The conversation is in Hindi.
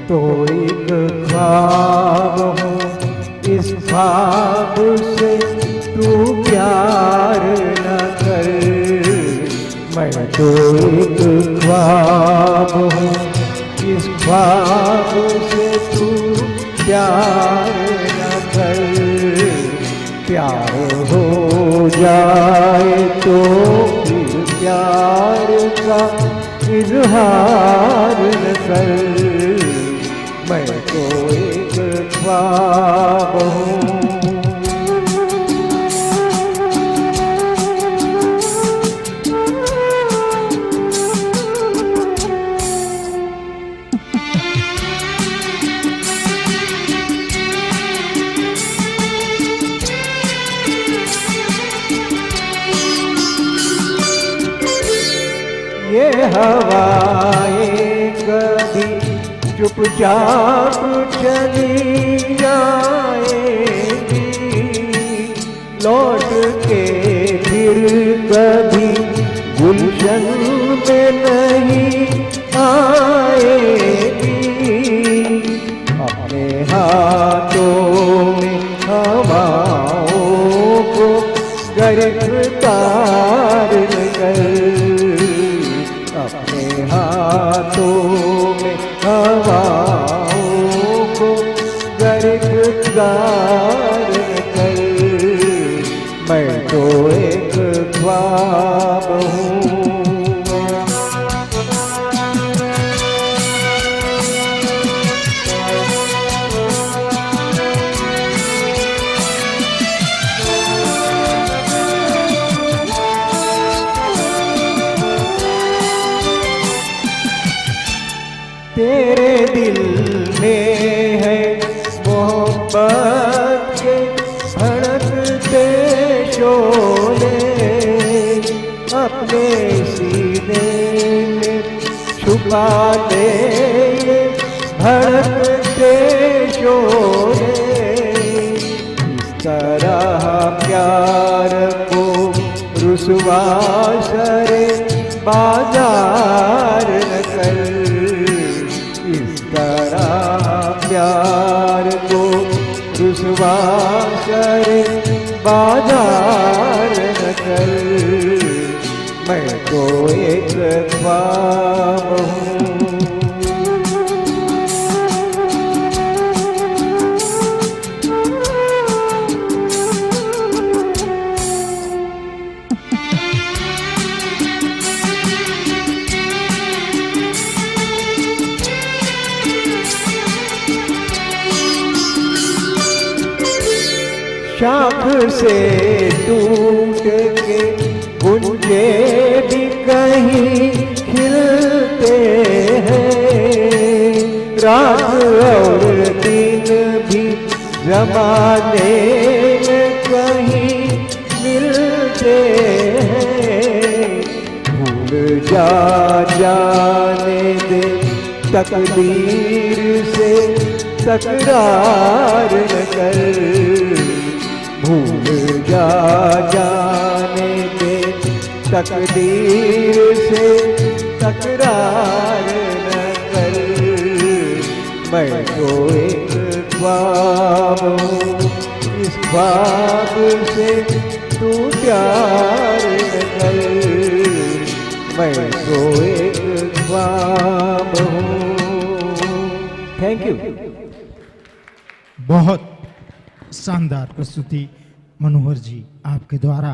तो एक ख्वाब हूँ, इस ख्वाब से तू प्यार न कर। मैं तो एक ख्वाब हूँ, इस ख्वाब से तू प्यार न कर। प्यार हो जाए तो फिर प्यार का इजहार न कर। मैं तो एक ख्वाब हूँ। ये हवाएं कभी चुपचाप चली जाएगी, लौट के फिर कभी गुलशन में नहीं आएगी। अपने हाथों में हवाओं को गिरफ्तार कर, अपने हाथों में हवाओं को गिरफ्तार कर। मैं तो एक ख्वाब हूँ। तेरे दिल में है मोहब्बत के धड़कते शोले, अपने सीने में छुपा ले धड़कते शोले। इस तरह प्यार को रुसवा सरे बाजार न कर। इस तरह प्यार को रुसवा करे बाजार न कर। मैं तो एक ख्वाब हूँ। शाख से टूट के गुंजे भी कहीं खिलते हैं, रात और दिन भी ज़माने में कहीं मिलते हैं। भूल जाने दे तकदीर से तकरार न कर। भूल जाने दे तकदीर से तकरार न कर। मैं तो एक ख्वाब हूँ, इस ख्वाब से तू प्यार न कर। मैं तो एक ख्वाब हूँ। Thank you. बहुत शानदार प्रस्तुति मनोहर जी आपके द्वारा।